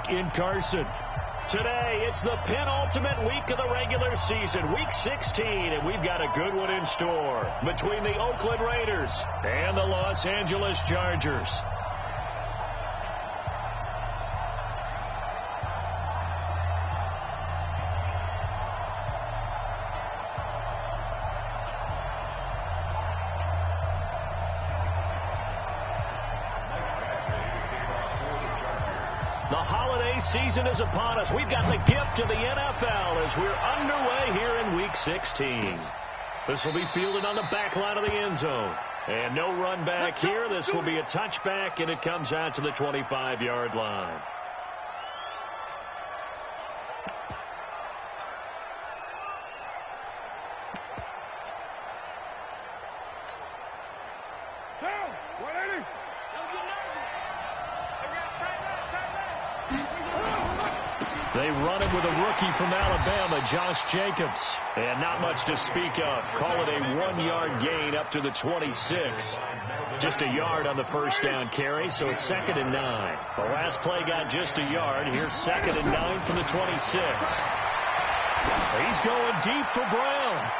back in Carson. Today, it's the penultimate week of the regular season, Week 16, and we've got a good one in store between the Oakland Raiders and the Los Angeles Chargers. The holiday season is upon us. We've got the gift of the NFL as we're underway here in Week 16. This will be fielded on the back line of the end zone. And no run back here. This will be a touchback, and it comes out to the 25-yard line. They run it with a rookie from Alabama, Josh Jacobs. And not much to speak of. Call it a 1-yard gain up to the 26. Just a yard on the first down carry, so it's 2nd and 9. The last play got just a yard. Here's 2nd and 9 from the 26. He's going deep for Brown.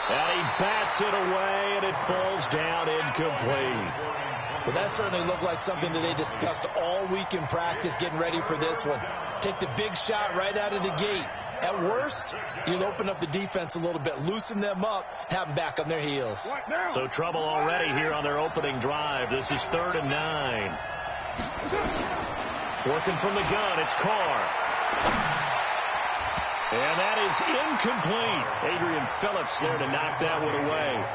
And he bats it away, and it falls down incomplete. Well, that certainly looked like something that they discussed all week in practice getting ready for this one. Take the big shot right out of the gate. At worst, you'll open up the defense a little bit, loosen them up, have them back on their heels. So trouble already here on their opening drive. This is 3rd and 9. Working from the gun, it's Carr. And that is incomplete. Adrian Phillips there to knock that one away.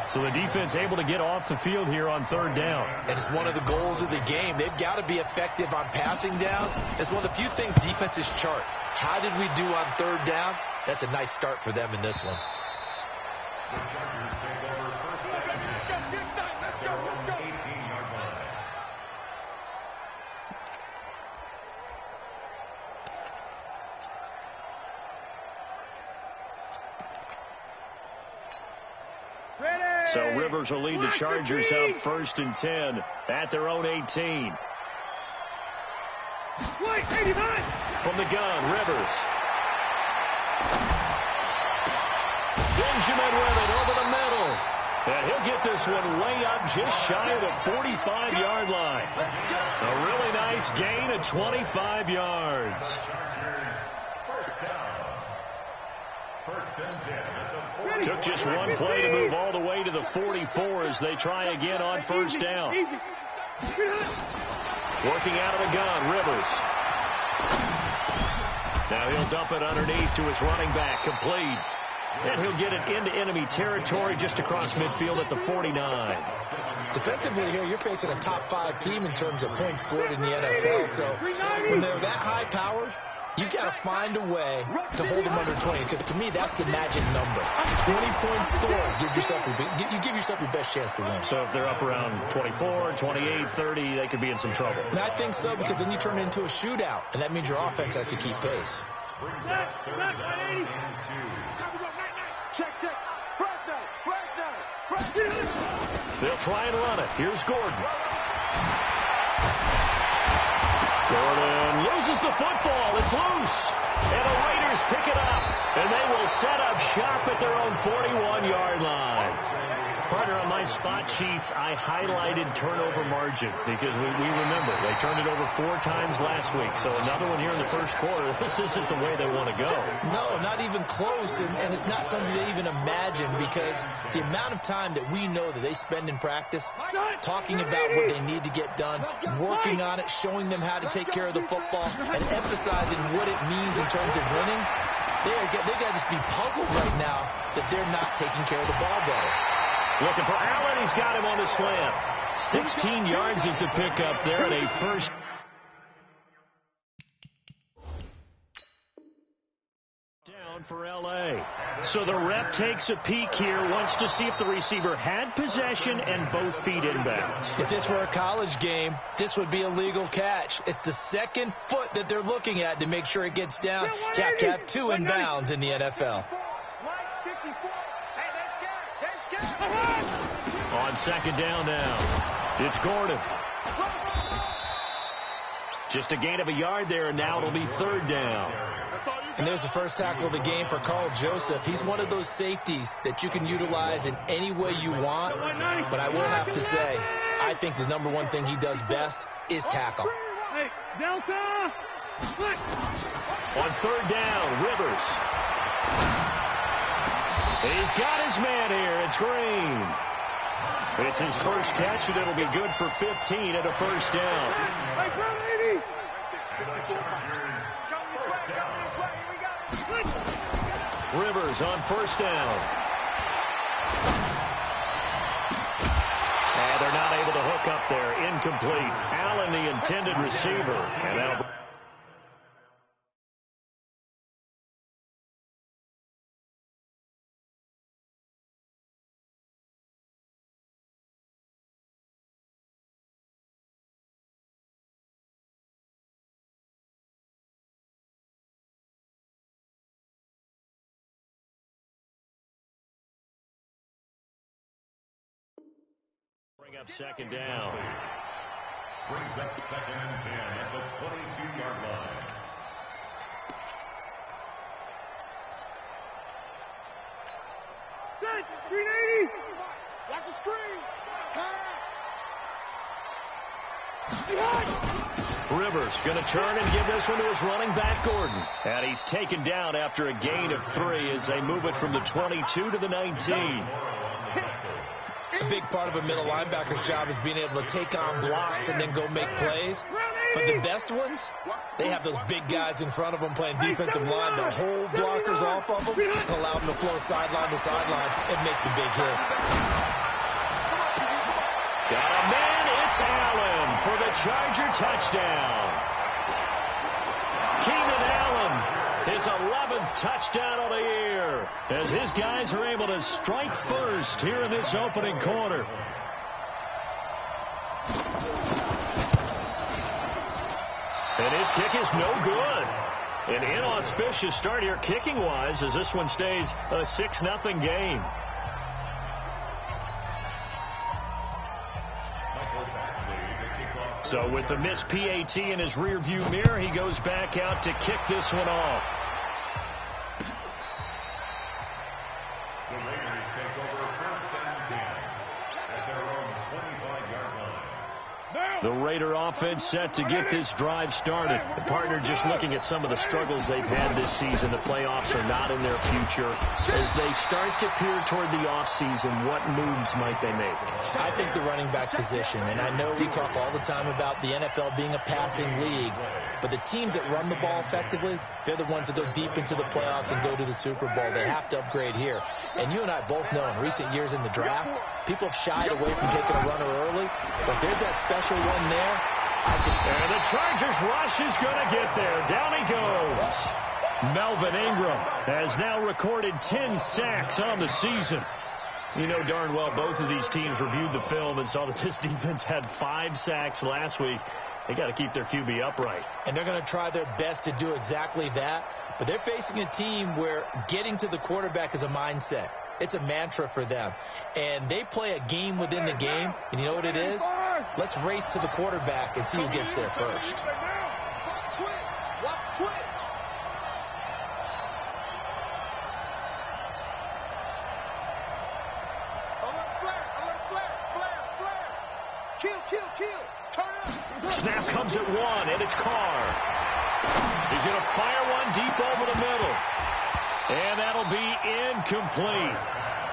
So the defense able to get off the field here on 3rd down. And it's one of the goals of the game. They've got to be effective on passing downs. It's one of the few things defenses chart. How did we do on 3rd down? That's a nice start for them in this one. The Chargers take over 1st and 10. Let's go. 18-yard line. So Rivers will lead the Chargers out 1st and 10 at their own 18. From the gun, Rivers. Benjamin with it over the middle. And he'll get this one way up just shy of the 45-yard line. A really nice gain of 25 yards. Took just one play to move all the way to the 44 as they try again on 1st down. Working out of the gun, Rivers. Now he'll dump it underneath to his running back, complete. And he'll get it into enemy territory just across midfield at the 49. Defensively here, you're facing a top 5 team in terms of points scored in the NFL. So when they're that high powered, you've got to find a way to hold them under 20, because to me, that's the magic number. 20 points scored, you give yourself your best chance to win. So if they're up around 24, 28, 30, they could be in some trouble. And I think so, because then you turn it into a shootout, and that means your offense has to keep pace. They'll try and run it. Here's Gordon. Gordon loses the football. It's loose. And the Raiders pick it up. And they will set up shop at their own 41-yard line. Partner, on my spot sheets, I highlighted turnover margin because we remember they turned it over 4 times last week. So another one here in the first quarter. This isn't the way they want to go. No, not even close. And it's not something they even imagine, because the amount of time that we know that they spend in practice talking about what they need to get done, working on it, showing them how to take care of the football, and emphasizing what it means in terms of winning. They got to just be puzzled right now that they're not taking care of the ball better. Looking for Allen. He's got him on the slant. 16 yards is the pickup there, and a first down for L.A. So the rep takes a peek here, wants to see if the receiver had possession and both feet inbounds. If this were a college game, this would be a legal catch. It's the second foot that they're looking at to make sure it gets down. You have to have 2 inbounds in the NFL. On second down now, it's Gordon. Just a gain of a yard there, and now it'll be 3rd down. And there's the first tackle of the game for Carl Joseph. He's one of those safeties that you can utilize in any way you want. But I will have to say, I think the number one thing he does best is tackle. Hey, Delta! On 3rd down, Rivers. He's got his man here. It's Green. It's his first catch, and it'll be good for 15 at a first down. Rivers on 1st down. And they're not able to hook up there. Incomplete. Allen, the intended receiver. And now bring up 2nd down. Brings up 2nd and 10 at the 22-yard line. Good, 380. Watch the screen. Pass. Rivers going to turn and give this one to his running back, Gordon. And he's taken down after a gain of 3 as they move it from the 22 to the 19. A big part of a middle linebacker's job is being able to take on blocks and then go make plays. But the best ones, they have those big guys in front of them playing defensive line that hold blockers off of them and allow them to flow sideline to sideline and make the big hits. Got a man, it's Allen for the Charger touchdown. Keenan Allen, his 11th touchdown of the year, as his guys are able to strike first here in this opening quarter. And his kick is no good. An inauspicious start here kicking-wise as this one stays a 6-0 game. So with the missed PAT in his rearview mirror, he goes back out to kick this one off. The Raiders take over 1st and 10 at their own 25-yard line. The Raider offense set to get this drive started. The partner just looking at some of the struggles they've had this season. The playoffs are not in their future. As they start to peer toward the offseason, what moves might they make? I think the running back position, and I know we talk all the time about the NFL being a passing league, but the teams that run the ball effectively, they're the ones that go deep into the playoffs and go to the Super Bowl. They have to upgrade here. And you and I both know in recent years in the draft, people have shied away from taking a runner early, but there's that special one there. And the Chargers rush is going to get there. Down he goes. Melvin Ingram has now recorded 10 sacks on the season. You know darn well both of these teams reviewed the film and saw that this defense had 5 sacks last week. They got to keep their QB upright. And they're going to try their best to do exactly that. But they're facing a team where getting to the quarterback is a mindset. It's a mantra for them. And they play a game within the game. And you know what it is? Let's race to the quarterback and see who gets there first. Snap comes at 1, and it's Carr. He's going to fire one deep over the middle. And that'll be incomplete.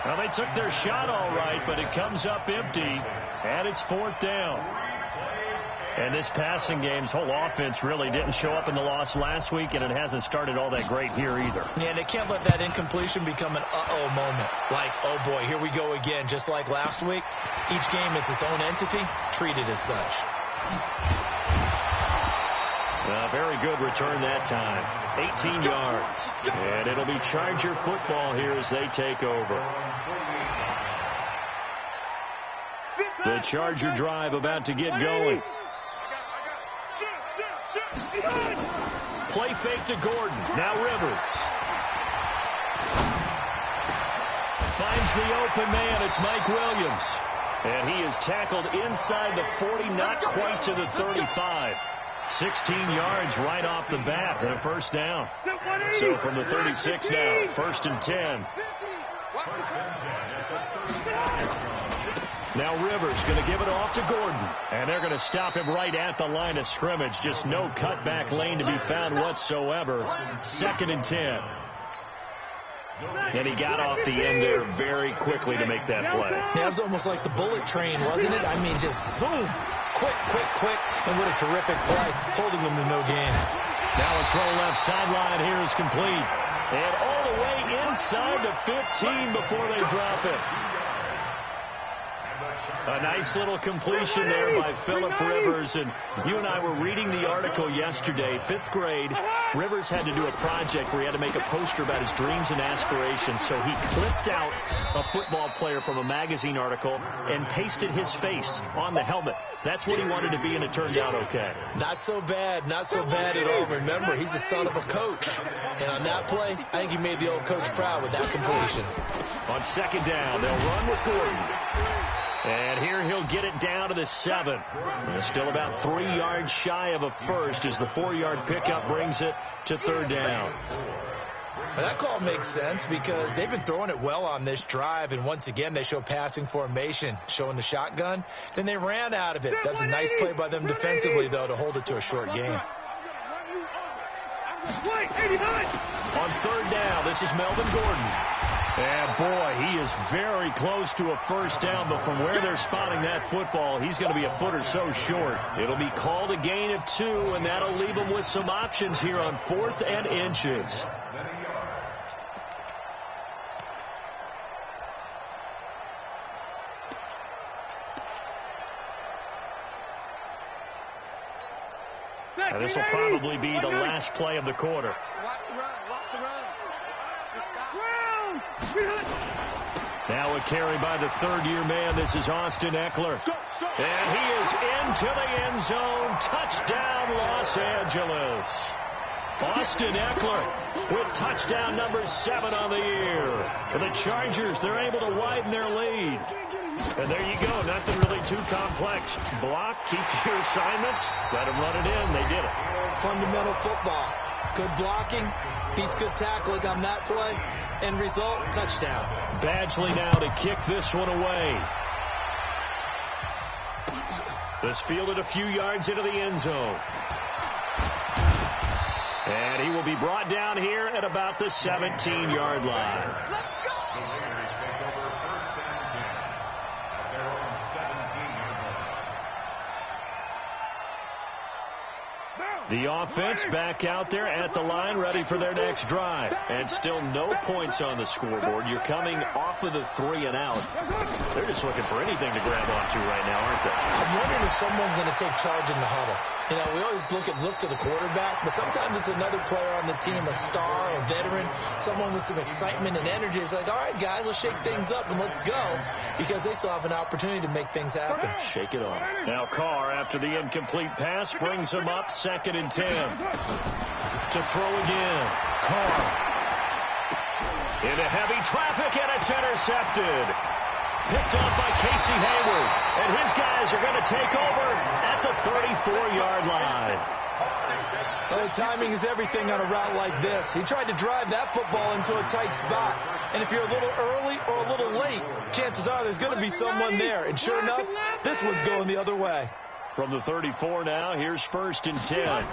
Well, they took their shot all right, but it comes up empty, and it's 4th down. And this passing game's whole offense really didn't show up in the loss last week, and it hasn't started all that great here either. Yeah, and they can't let that incompletion become an uh-oh moment. Like, oh, boy, here we go again. Just like last week, each game is its own entity, treated as such. Very good return that time. 18 yards. And it'll be Charger football here as they take over. The Charger drive about to get going. Play fake to Gordon. Now Rivers. Finds the open man. It's Mike Williams. And he is tackled inside the 40, not quite to the 35. 16 yards right off the bat and a first down. So from the 36 now, 1st and 10. Now Rivers going to give it off to Gordon. And they're going to stop him right at the line of scrimmage. Just no cutback lane to be found whatsoever. 2nd and 10. And he got off the end there very quickly to make that play. Yeah, it was almost like the bullet train, wasn't it? I mean, just zoom. Quick. And what a terrific play. Holding them to no gain. Now a throw left sideline here is complete. And all the way inside the 15 before they drop it. A nice little completion there by Phillip Rivers. And you and I were reading the article yesterday. 5th grade, Rivers had to do a project where he had to make a poster about his dreams and aspirations. So he clipped out a football player from a magazine article and pasted his face on the helmet. That's what he wanted to be, and it turned out okay. Not so bad at all. Remember, he's the son of a coach. And on that play, I think he made the old coach proud with that completion. On 2nd down, they'll run with Gordon. And here he'll get it down to the 7. Still about 3 yards shy of a first as the 4-yard pickup brings it to 3rd down. Well, that call makes sense because they've been throwing it well on this drive, and once again they show passing formation, showing the shotgun. Then they ran out of it. That's a nice play by them defensively, though, to hold it to a short game. On 3rd down, this is Melvin Gordon. And, boy, he is very close to a first down, but from where they're spotting that football, he's going to be a foot or so short. It'll be called a gain of 2, and that'll leave him with some options here on 4th and inches. Now, this will probably be the last play of the quarter. Now a carry by the 3rd-year man. This is Austin Ekeler. And he is into the end zone. Touchdown, Los Angeles. Austin Ekeler with touchdown number 7 on the year. For the Chargers, they're able to widen their lead. And there you go. Nothing really too complex. Block, keep your assignments, let them run it in. They did it. Fundamental football. Good blocking beats good tackling on that play. End result, touchdown. Badgley now to kick this one away. This fielded a few yards into the end zone. And he will be brought down here at about the 17-yard line. Let's go! The Raiders take over 1st and 10 at their own 17-yard line. The offense back out there at the line, ready for their next drive. And still no points on the scoreboard. You're coming off of the 3 and out. They're just looking for anything to grab onto right now, aren't they? I'm wondering if someone's going to take charge in the huddle. You know, we always look to the quarterback, but sometimes it's another player on the team, a star, a veteran, someone with some excitement and energy. It's like, all right, guys, let's shake things up and let's go, because they still have an opportunity to make things happen. Shake it off. Now Carr, after the incomplete pass, brings him up 2nd and 10. To throw again. Carr. Into heavy traffic, and it's intercepted. Picked up by Casey Hayward. And his guys are going to take over at the 34-yard line. Well, timing is everything on a route like this. He tried to drive that football into a tight spot. And if you're a little early or a little late, chances are there's going to be someone there. And sure enough, this one's going the other way. From the 34 now, here's 1st and 10.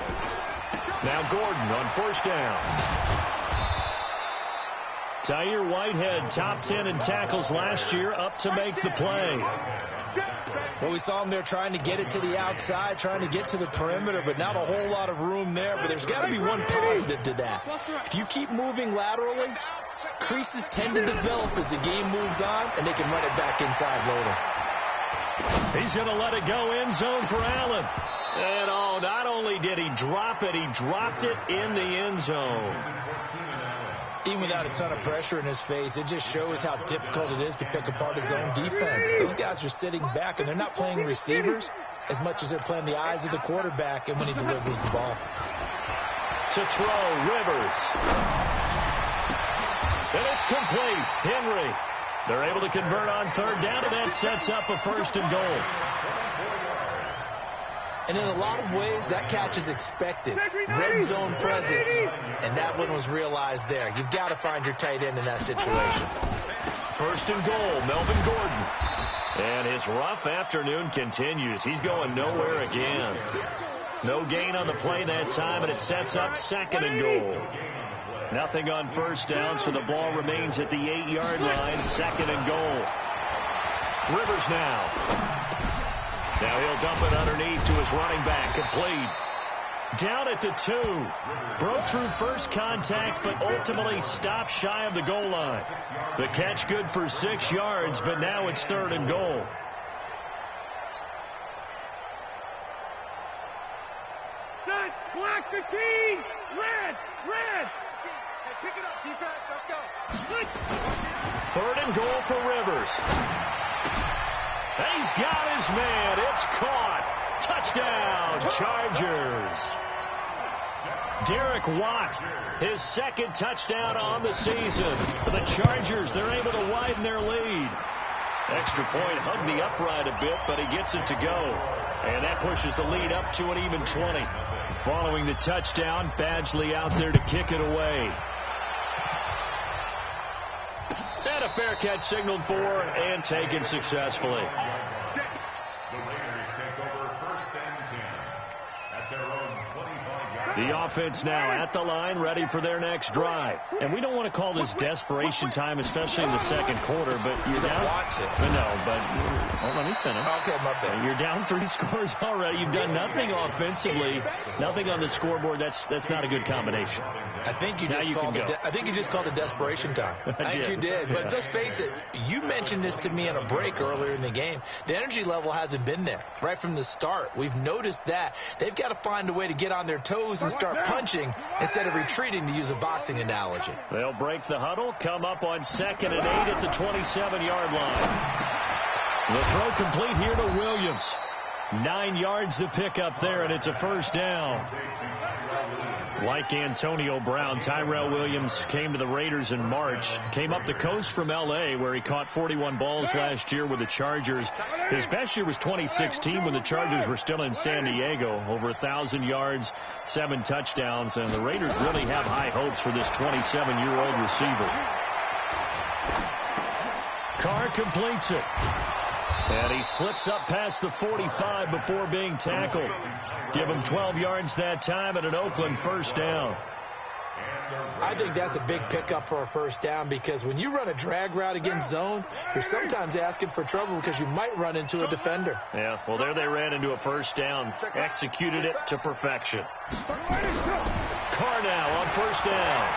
Now Gordon on 1st down. Tahir Whitehead, top 10 in tackles last year, up to make the play. Well, we saw him there trying to get it to the outside, trying to get to the perimeter, but not a whole lot of room there. But there's got to be one positive to that. If you keep moving laterally, creases tend to develop as the game moves on, and they can run it back inside later. He's going to let it go end zone for Allen. And, oh, not only did he drop it, he dropped it in the end zone. Even without a ton of pressure in his face, it just shows how difficult it is to pick apart his own defense. Those guys are sitting back, and they're not playing receivers as much as they're playing the eyes of the quarterback and when he delivers the ball. To throw, Rivers. And it's complete. Henry. They're able to convert on 3rd down, and that sets up a 1st and goal. And in a lot of ways, that catch is expected. Red zone presence, and that one was realized there. You've got to find your tight end in that situation. First and goal, Melvin Gordon. And his rough afternoon continues. He's going nowhere again. No gain on the play that time, and it sets up second and goal. Nothing on first down, so the ball remains at the 8-yard line. Second and goal. Rivers now. Now he'll dump it underneath to his running back. Complete. Down at the 2. Broke through first contact, but ultimately stopped shy of the goal line. The catch good for 6 yards, but now it's third and goal. Set, black 15, red. Hey, pick it up, defense, let's go. Third and goal for Rivers. He's got his man. It's caught. Touchdown, Chargers. Derek Watt, his second touchdown on the season. For the Chargers, they're able to widen their lead. Extra point hugged the upright a bit, but he gets it to go. And that pushes the lead up to an even 20. Following the touchdown, Badgley out there to kick it away. And a fair catch signaled for and taken successfully. The Raiders take over first and 10 at their own 25-yard line. The offense now at the line, ready for their next drive. And we don't want to call this desperation time, especially in the second quarter, but you're down. Watch it. Well, let me finish. Okay, my bad. You're down 3 scores already. You've done nothing offensively, nothing on the scoreboard. That's not a good combination. I think you just called it desperation time. I think you did. But let's face it, you mentioned this to me on a break earlier in the game. The energy level hasn't been there right from the start. We've noticed that. They've got to find a way to get on their toes and start punching instead of retreating, to use a boxing analogy. They'll break the huddle, come up on 2nd and 8 at the 27-yard line. The throw complete here to Williams. 9 yards to pick up there, and it's a first down. Like Antonio Brown, Tyrell Williams came to the Raiders in March. Came up the coast from L.A., where he caught 41 balls last year with the Chargers. His best year was 2016 when the Chargers were still in San Diego. Over 1,000 yards, 7 touchdowns, and the Raiders really have high hopes for this 27-year-old receiver. Carr completes it. And he slips up past the 45 before being tackled. Give him 12 yards that time and an Oakland first down. I think that's a big pickup for a first down, because when you run a drag route against zone, you're sometimes asking for trouble because you might run into a defender. Yeah, well, there they ran into a first down. Executed it to perfection. Carr now on first down.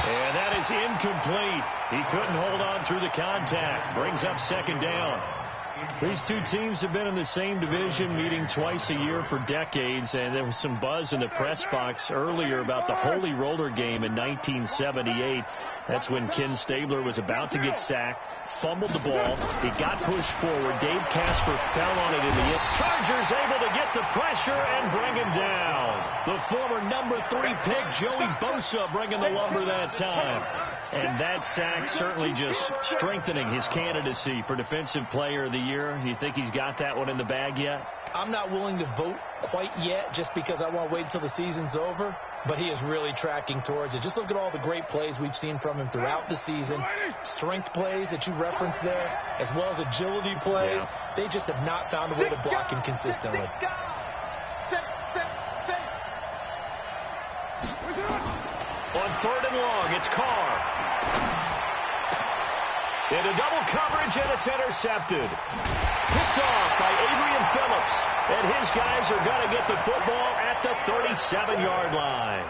And that is incomplete. He couldn't hold on through the contact. Brings up second down. These two teams have been in the same division, meeting twice a year for decades, and there was some buzz in the press box earlier about the Holy Roller game in 1978. That's when Ken Stabler was about to get sacked, fumbled the ball. He got pushed forward. Dave Casper fell on it in the end. Chargers able to get the pressure and bring him down. The former number 3 pick, Joey Bosa, bringing the lumber that time. And that sack certainly just strengthening his candidacy for Defensive Player of the Year. You think he's got that one in the bag yet? I'm not willing to vote quite yet, just because I want to wait until the season's over. But he is really tracking towards it. Just look at all the great plays we've seen from him throughout the season. Strength plays that you referenced there, as well as agility plays. Yeah. They just have not found a way to block him consistently. On third and long, it's Carr. Into double coverage, and it's intercepted. Picked off by Adrian Phillips. And his guys are going to get the football at the 37-yard line.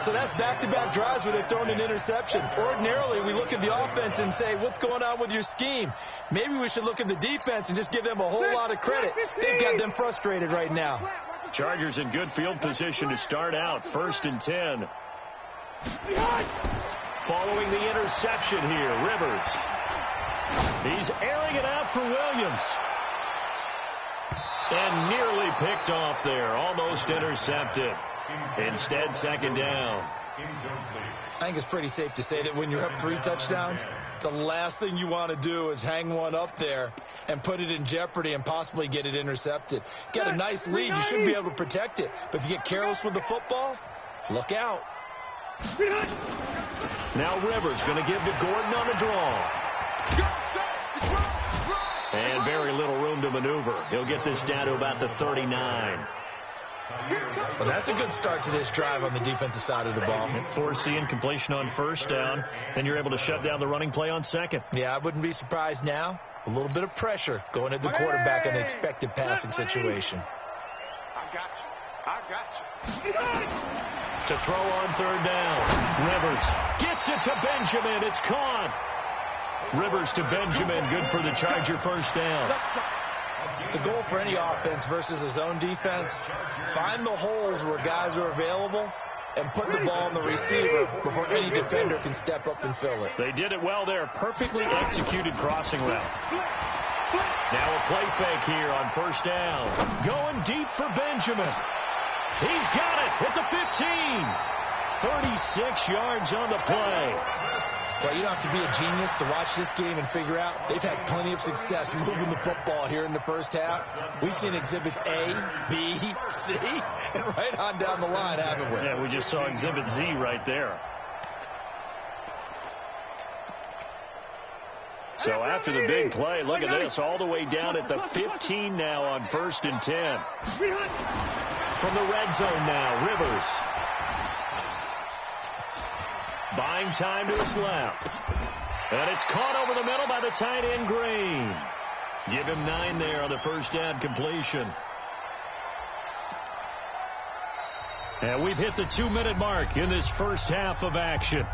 So that's back-to-back drives where they've thrown an interception. Ordinarily, we look at the offense and say, what's going on with your scheme? Maybe we should look at the defense and just give them a whole lot of credit. They've got them frustrated right now. Chargers in good field position to start out. 1st and 10. Following the interception here, Rivers. He's airing it out for Williams. And nearly picked off there. Almost intercepted. Instead, second down. I think it's pretty safe to say that when you're up 3 touchdowns, the last thing you want to do is hang one up there and put it in jeopardy and possibly get it intercepted. Get a nice lead, you should be able to protect it. But if you get careless with the football, look out. Now Rivers going to give to Gordon on the draw. And very little room to maneuver. He'll get this down to about the 39. Well, that's a good start to this drive on the defensive side of the ball. Forcing incompletion on first down. Then you're able to shut down the running play on second. Yeah, I wouldn't be surprised now. A little bit of pressure going at the quarterback in an expected passing situation. I got you. To throw on third down. Rivers gets it to Benjamin. It's caught. Rivers to Benjamin. Good for the Charger first down. The goal for any offense versus his own defense, find the holes where guys are available and put the ball on the receiver before any defender can step up and fill it. They did it well there. Perfectly executed crossing route. Now a play fake here on first down. Going deep for Benjamin. He's got it at the 15. 36 yards on the play. Well, you don't have to be a genius to watch this game and figure out they've had plenty of success moving the football here in the first half. We've seen exhibits A, B, C, and right on down the line, haven't we? Yeah, we just saw exhibit Z right there. So after the big play, look at this, all the way down at the 15 now on 1st and 10. From the red zone now, Rivers. Buying time to his left. And it's caught over the middle by the tight end, Green. Give him 9 there on the first down completion. And we've hit the 2-minute mark in this first half of action.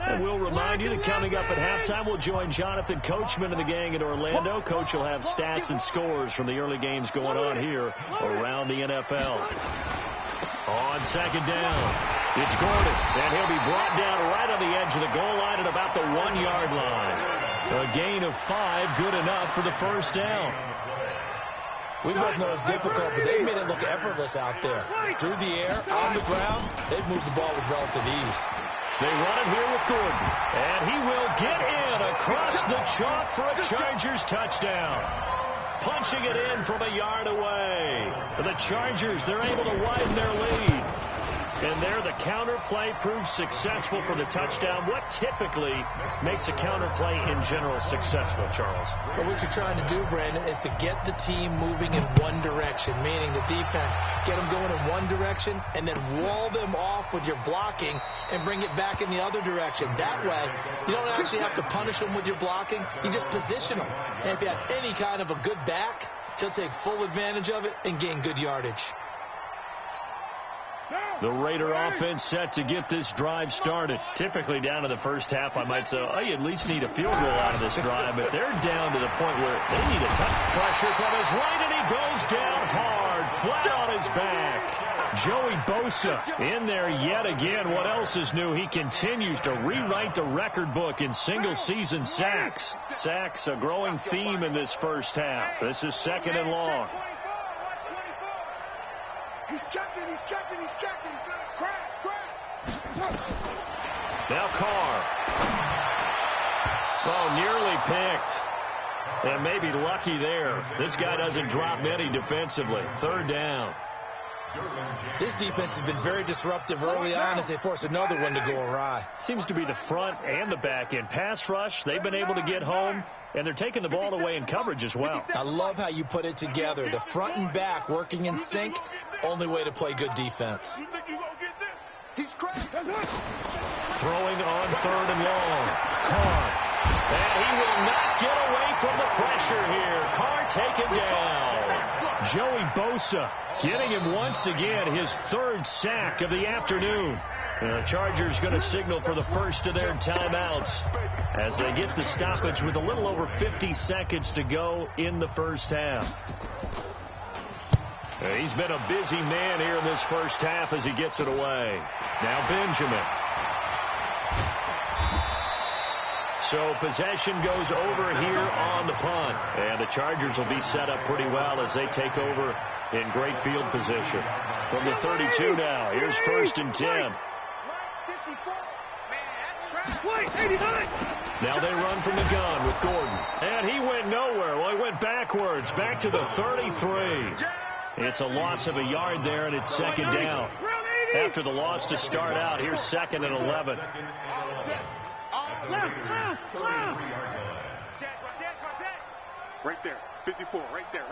And we'll remind you that coming up at halftime, we'll join Jonathan Coachman and the gang in Orlando. Coach will have stats and scores from the early games going on here around the NFL. On second down, it's Gordon, and he'll be brought down right on the edge of the goal line at about the 1-yard line. A gain of 5, good enough for the first down. We both know it's difficult, but they've made it look effortless out there. Through the air, on the ground, they've moved the ball with relative ease. They run it here with Gordon, and he will get in across the chalk for a Chargers touchdown. Punching it in from a yard away. The Chargers, they're able to widen their lead. And there, the counter play proves successful for the touchdown. What typically makes a counter play in general successful, Charles? But what you're trying to do, Brandon, is to get the team moving in one direction, meaning the defense, get them going in one direction and then wall them off with your blocking and bring it back in the other direction. That way, you don't actually have to punish them with your blocking. You just position them. And if you have any kind of a good back, he'll take full advantage of it and gain good yardage. The Raider offense set to get this drive started. Typically down to the first half, I might say, oh, you at least need a field goal out of this drive, but they're down to the point where they need a touch. Pressure from his right, and he goes down hard, flat on his back. Joey Bosa in there yet again. What else is new? He continues to rewrite the record book in single-season sacks. Sacks, a growing theme in this first half. This is 2nd and long. He's checking. Crash. Now Carr. Oh, nearly picked. And maybe lucky there. This guy doesn't drop many defensively. 3rd down. This defense has been very disruptive early on as they force another one to go awry. Seems to be the front and the back end. Pass rush, they've been able to get home, and they're taking the ball away in coverage as well. I love how you put it together. The front and back working in sync, only way to play good defense. He's cracked. Throwing on 3rd and long. Carr. And he will not get away from the pressure here. Carr taken down. Joey Bosa getting him once again, his 3rd sack of the afternoon. The Chargers going to signal for the first of their timeouts as they get the stoppage with a little over 50 seconds to go in the first half. He's been a busy man here in this first half as he gets it away. Now Benjamin. So possession goes over here on the punt. And the Chargers will be set up pretty well as they take over in great field position. From the 32 now, here's 1st and 10. Now they run from the gun with Gordon. And he went nowhere. Well, he went backwards, back to the 33. It's a loss of a yard there, and it's 2nd down. After the loss to start out, here's 2nd and 11. Right there. 54, right there.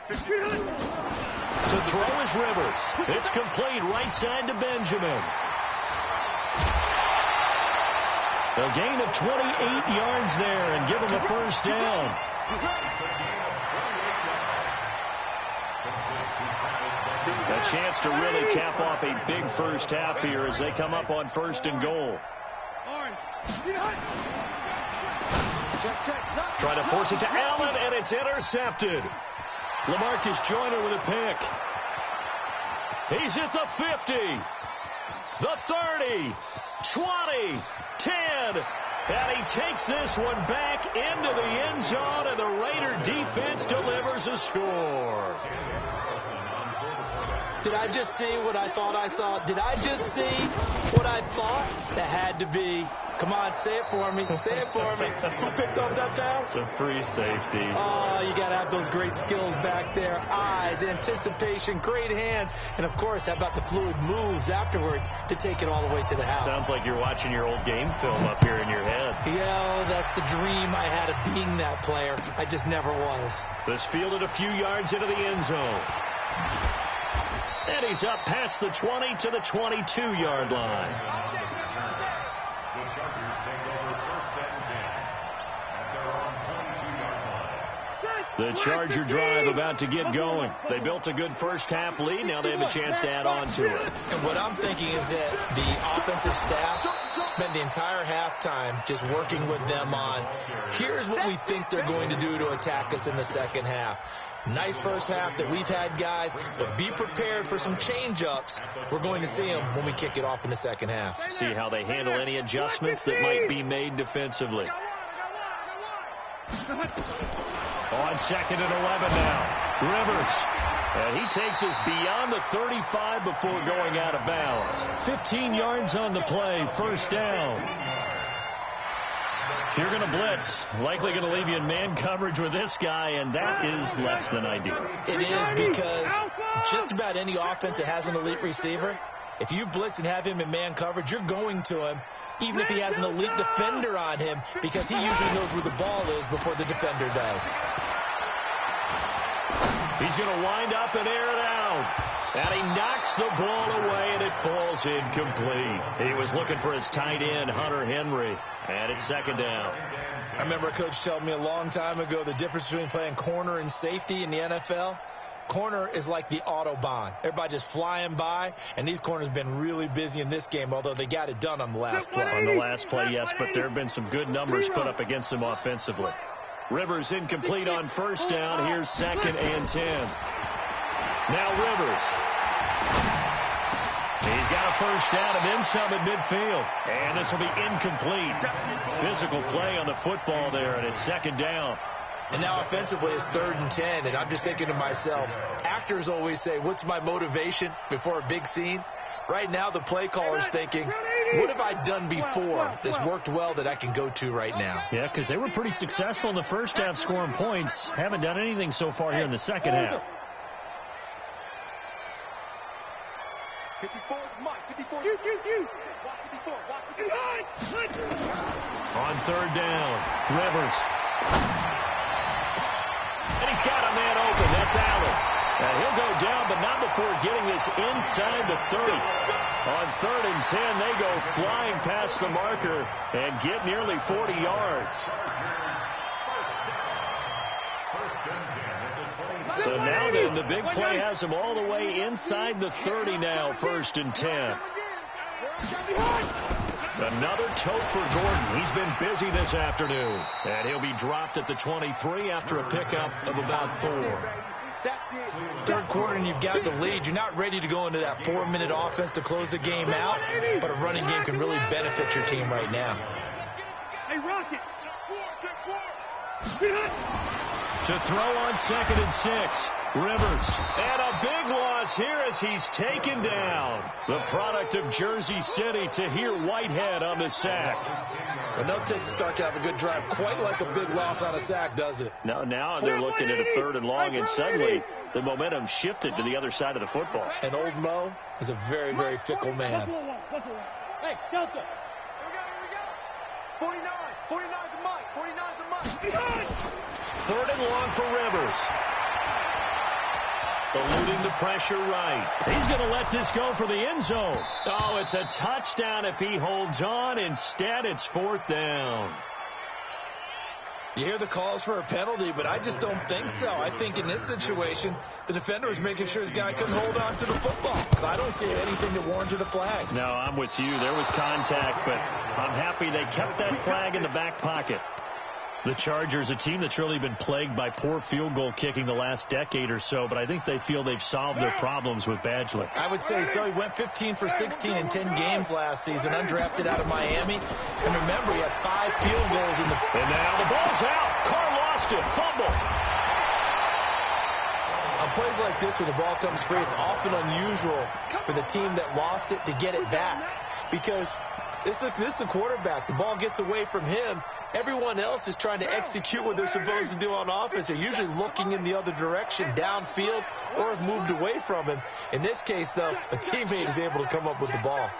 50. To throw is Rivers. It's complete right side to Benjamin. A gain of 28 yards there and give him a 1st down. A chance to really cap off a big first half here as they come up on 1st and goal. Trying to force it to Allen, and it's intercepted. LaMarcus Joyner with a pick. He's at the 50, the 30, 20, 10, and he takes this one back into the end zone, and the Raider defense delivers a score. Did I just see what I thought I saw? Did I just see what I thought? That had to be. Come on, say it for me. Say it for me. Who picked up that pass? It's a free safety. Oh, you got to have those great skills back there. Eyes, anticipation, great hands. And, of course, how about the fluid moves afterwards to take it all the way to the house? Sounds like you're watching your old game film up here in your head. Yeah, that's the dream I had of being that player. I just never was. This fielded a few yards into the end zone. And he's up past the 20 to the 22-yard line. The Chargers take over 1st and 10 at their own 22-yard line. The Charger drive about to get going. They built a good first half lead. Now they have a chance to add on to it. And what I'm thinking is that the offensive staff spend the entire halftime just working with them on, here's what we think they're going to do to attack us in the second half. Nice first half that we've had, guys, but be prepared for some change-ups. We're going to see them when we kick it off in the second half. See how they handle any adjustments that might be made defensively. On 2nd and 11 now. Rivers. And he takes us beyond the 35 before going out of bounds. 15 yards on the play. 1st down. If you're going to blitz, likely going to leave you in man coverage with this guy, and that is less than ideal. It is, because just about any offense that has an elite receiver, if you blitz and have him in man coverage, you're going to him, even if he has an elite defender on him, because he usually knows where the ball is before the defender does. He's going to wind up and air it out. And he knocks the ball away, and it falls incomplete. He was looking for his tight end, Hunter Henry, and it's 2nd down. I remember a coach telling me a long time ago the difference between playing corner and safety in the NFL. Corner is like the Autobahn. Everybody just flying by, and these corners have been really busy in this game, although they got it done on the last play. On the last play, yes, but there have been some good numbers put up against them offensively. Rivers incomplete on 1st down. Here's 2nd and 10. Now Rivers. He's got a 1st down and then some at midfield. And this will be incomplete. Physical play on the football there, and it's 2nd down. And now offensively it's 3rd and 10, and I'm just thinking to myself, actors always say, what's my motivation before a big scene? Right now the play caller's thinking, what have I done before that's worked well that I can go to right now? Yeah, because they were pretty successful in the first half scoring points. Haven't done anything so far here in the second half. 54 is Mike. 54. Watch 54. Watch 54. On 3rd down, Rivers. And he's got a man open. That's Allen. And he'll go down, but not before getting this inside the 30. On 3rd and 10, they go flying past the marker and get nearly 40 yards. So now then, the big play has them all the way inside the 30 now, 1st and 10. Another tote for Gordon. He's been busy this afternoon. And he'll be dropped at the 23 after a pickup of about 4. Third quarter and you've got the lead. You're not ready to go into that 4-minute offense to close the game out, but a running game can really benefit your team right now. Hey, Rocket. To throw on 2nd and 6. Rivers. And a big loss here as he's taken down. The product of Jersey City, Tahir Whitehead on the sack. Well, no takes to start to have a good drive. Quite like a big loss on a sack, does it? Now they're looking at a 3rd and long, and suddenly the momentum shifted to the other side of the football. And old Mo is a very, very fickle man. Hey, Delta. Here we go. 49. 49's a Mike. 49's a Mike. 3rd and long for Rivers. Eluding the pressure right. He's going to let this go for the end zone. Oh, it's a touchdown if he holds on. Instead, it's 4th down. You hear the calls for a penalty, but I just don't think so. I think in this situation, the defender was making sure his guy couldn't hold on to the football. So I don't see anything that warranted a flag. No, I'm with you. There was contact, but I'm happy they kept that flag in the back pocket. The Chargers, a team that's really been plagued by poor field goal kicking the last decade or so, but I think they feel they've solved their problems with Badgley. I would say so. He went 15 for 16 in 10 games last season, undrafted out of Miami. And remember, he had 5 field goals in the... And now the ball's out. Carr lost it. Fumble. On plays like this, where the ball comes free, it's often unusual for the team that lost it to get it back. Because this is the quarterback. The ball gets away from him. Everyone else is trying to execute what they're supposed to do on offense. They're usually looking in the other direction, downfield, or have moved away from him. In this case, though, a teammate is able to come up with the ball.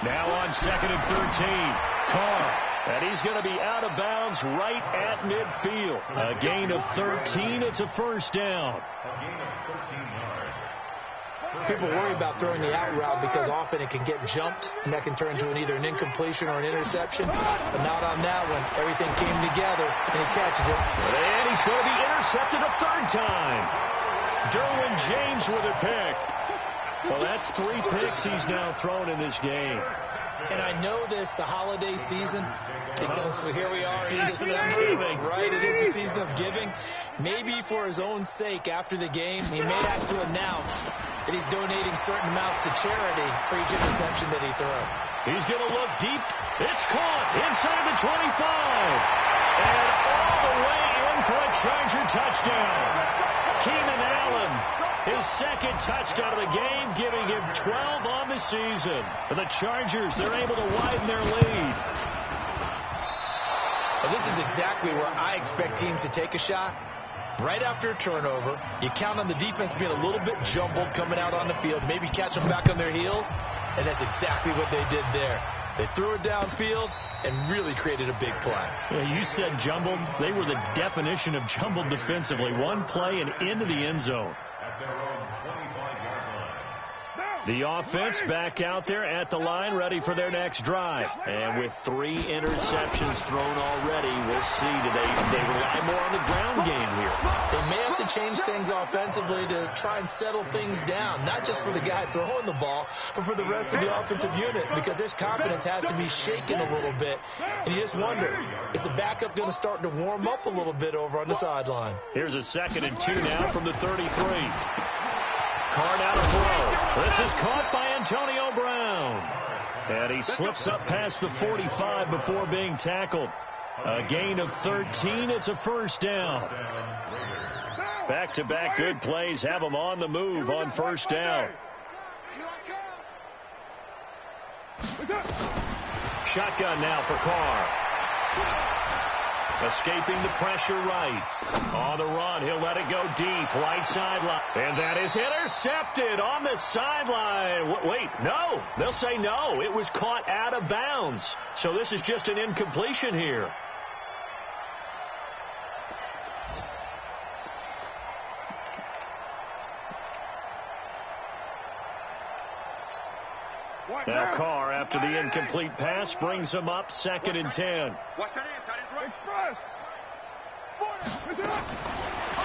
Now on 2nd and 13. Carr. And he's going to be out of bounds right at midfield. A gain of 13. It's a 1st down. A gain of 13 yards. People worry about throwing the out route because often it can get jumped, and that can turn into either an incompletion or an interception. But not on that one. Everything came together, and he catches it. And he's going to be intercepted a 3rd time. Derwin James with a pick. Well, that's 3 picks he's now thrown in this game. And I know this, the holiday season, because here we are in December, right? It is the season of giving. Maybe for his own sake, after the game, he may have to announce that he's donating certain amounts to charity for each interception that he throws. He's going to look deep. It's caught inside the 25. And all the way in for a Charger touchdown. Keenan Allen, his 2nd touchdown of the game, giving him 12 on the season. For the Chargers, they're able to widen their lead. Well, this is exactly where I expect teams to take a shot. Right after a turnover, you count on the defense being a little bit jumbled coming out on the field, maybe catch them back on their heels, and that's exactly what they did there. They threw it downfield and really created a big play. Yeah, you said jumbled. They were the definition of jumbled defensively. One play and into the end zone. At their own 25-yard line. The offense back out there at the line, ready for their next drive. And with 3 interceptions thrown already, we'll see. Do they rely more on the ground game here? They may have to change things offensively to try and settle things down, not just for the guy throwing the ball, but for the rest of the offensive unit, because their confidence has to be shaken a little bit. And you just wonder, is the backup going to start to warm up a little bit over on the sideline? Here's a 2nd and 2 now from the 33. Carr now to throw. This is caught by Antonio Brown. And he slips up past the 45 before being tackled. A gain of 13. It's a 1st down. Back-to-back good plays have them on the move on 1st down. Shotgun now for Carr. Escaping the pressure right. On the run, he'll let it go deep, right sideline. And that is intercepted on the sideline. Wait, no. They'll say no. It was caught out of bounds. So this is just an incompletion here. Now Carr, after the incomplete pass, brings him up 2nd and 10. Watch that in, tight ends right. Express.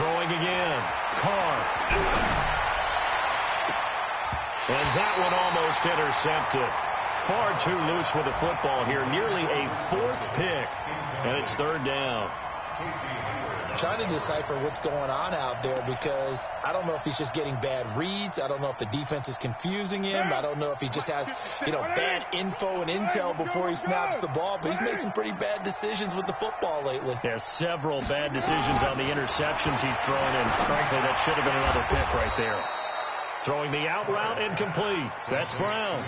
Throwing again. Carr. And that one almost intercepted. Far too loose with the football here. Nearly a 4th pick. And it's 3rd down. Trying to decipher what's going on out there because I don't know if he's just getting bad reads. I don't know if the defense is confusing him. I don't know if he just has, bad info and intel before he snaps the ball. But he's made some pretty bad decisions with the football lately. Yeah, several bad decisions on the interceptions he's thrown in. Frankly, that should have been another pick right there. Throwing the out route incomplete. That's Brown.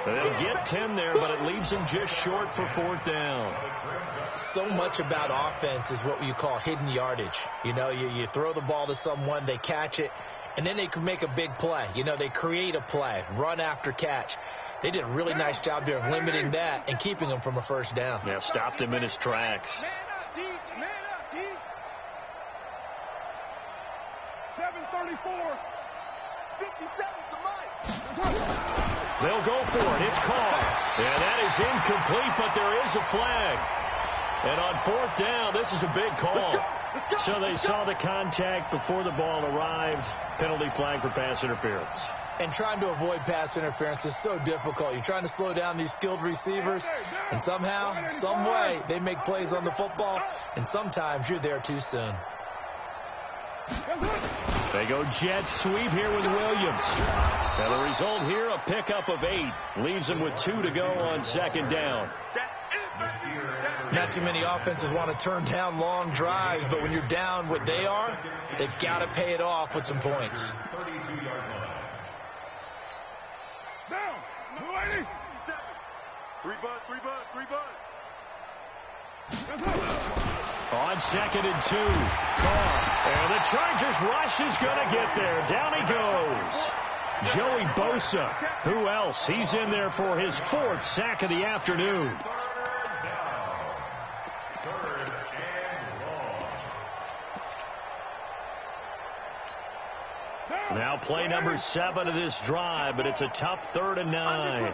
They'll get 10 there, but it leaves him just short for 4th down. So much about offense is what you call hidden yardage. You throw the ball to someone, they catch it, and then they can make a big play. They create a play, run after catch. They did a really nice job there of limiting that and keeping him from a 1st down. Yeah, stopped him in his tracks. Man up, D. Man up, D. 734. 57's the mic. They'll go for it. It's Carr. And that is incomplete, but there is a flag. And on 4th down, this is a big call. So they saw the contact before the ball arrived. Penalty flag for pass interference. And trying to avoid pass interference is so difficult. You're trying to slow down these skilled receivers, and somehow, some way, they make plays on the football, and sometimes you're there too soon. They go jet sweep here with Williams. And the result here, a pickup of 8. Leaves them with 2 to go on 2nd down. Not too many offenses want to turn down long drives, but when you're down what they are, they've got to pay it off with some points. Down. 280. 3 bud. On 2nd and 2, Carr. And the Chargers rush is going to get there. Down he goes. Joey Bosa. Who else? He's in there for his 4th sack of the afternoon. Now play number 7 of this drive, but it's a tough 3rd and 9.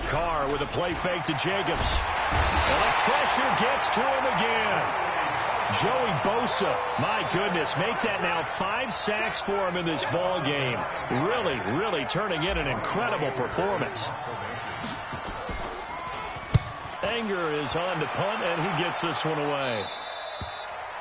Carr with a play fake to Jacobs. And the pressure gets to him again. Joey Bosa, my goodness, make that now 5 sacks for him in this ball game. Really turning in an incredible performance. Anger is on to punt, and he gets this one away.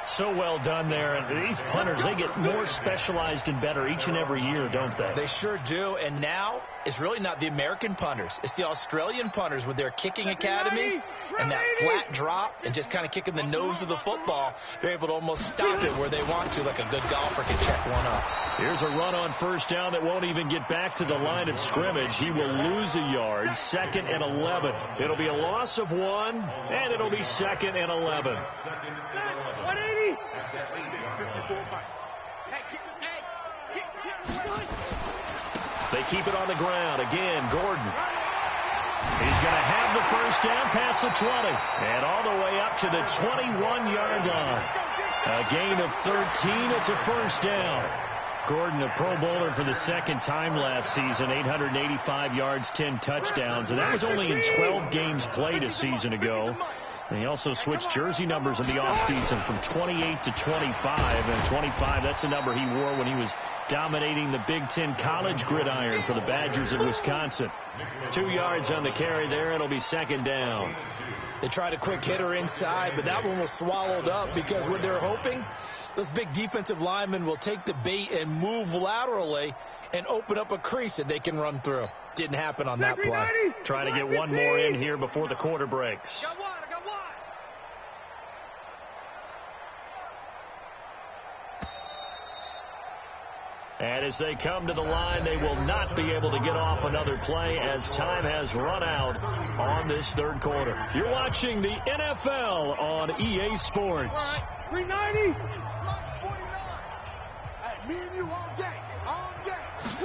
So well done there. And these punters, they get more specialized and better each and every year, don't they? They sure do. And now it's really not the American punters. It's the Australian punters with their kicking academies and that flat drop and just kind of kicking the nose of the football. They're able to almost stop it where they want to, like a good golfer can check one up. Here's a run on 1st down that won't even get back to the line of scrimmage. He will lose a yard. 2nd and 11. It'll be a loss of 1, and it'll be 2nd and 11. 180. They keep it on the ground. Again, Gordon. He's going to have the 1st down past the 20. And all the way up to the 21-yard line. A gain of 13. It's a 1st down. Gordon, a Pro Bowler for the 2nd time last season. 885 yards, 10 touchdowns. And that was only in 12 games played a season ago. And he also switched jersey numbers in the offseason from 28 to 25. And 25, that's the number he wore when he was dominating the Big Ten college gridiron for the Badgers of Wisconsin. 2 yards on the carry there. It'll be 2nd down. They tried a quick hitter inside, but that one was swallowed up because what they're hoping, those big defensive linemen will take the bait and move laterally and open up a crease that they can run through. Didn't happen on that play. Trying to get one more in here before the quarter breaks. And as they come to the line, they will not be able to get off another play as time has run out on this 3rd quarter. You're watching the NFL on EA Sports. 390. 49. Hey, me and you all day. All day.